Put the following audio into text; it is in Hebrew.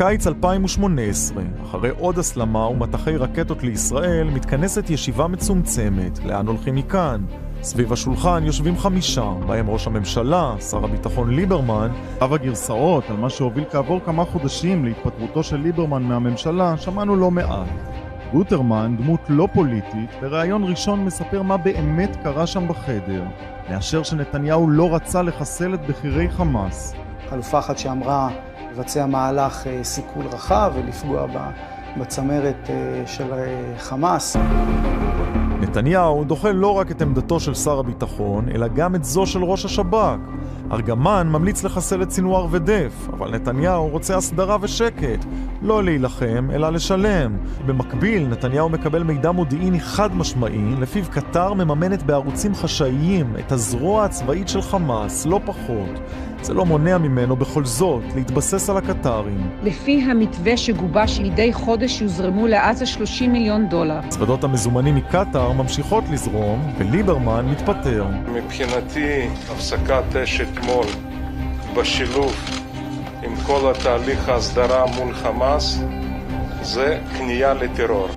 בקיץ 2018, אחרי עוד הסלמה ומטחי רקטות לישראל, מתכנסת ישיבה מצומצמת. לאן הולכים מכאן? סביב השולחן יושבים 5, בהם ראש הממשלה, שר הביטחון ליברמן. רב הגרסאות על מה שהוביל כעבור כמה חודשים להתפטרותו של ליברמן מהממשלה, שמענו לא מעט. גוטרמן, דמות לא פוליטית, בראיון ראשון מספר מה באמת קרה שם בחדר, לאשר שנתניהו לא רצה לחסל את בכירי חמאס. חלופה אחת שאמרה לבצע מהלך סיכול רחב ולפגוע בצמרת של חמאס. נתניהו דוחה לא רק את עמדתו של שר הביטחון, אלא גם את זו של ראש השב"כ. ארגמן ממליץ לחסל את סינואר ודף, אבל נתניהו רוצה הסדרה ושקט, לא להילחם אלא לשלם. במקביל, נתניהו מקבל מידע מודיעיני חד משמעי, לפיו קטר מממנת בערוצים חשאיים את הזרוע הצבאית של חמאס, לא פחות. זה לא מונע ממנו בכל זאת להתבסס על הקטרים. לפי המתווה שגובש לידי חודש יוזרמו לעזה $30 מיליון. צוודות המזומנים מקטר ממשיכות לזרום, וליברמן מתפטר. מבחינתי, הפסקת אש אתמול בשילוב עם כל התהליך ההסדרה מול חמאס זה כניעה לטרור.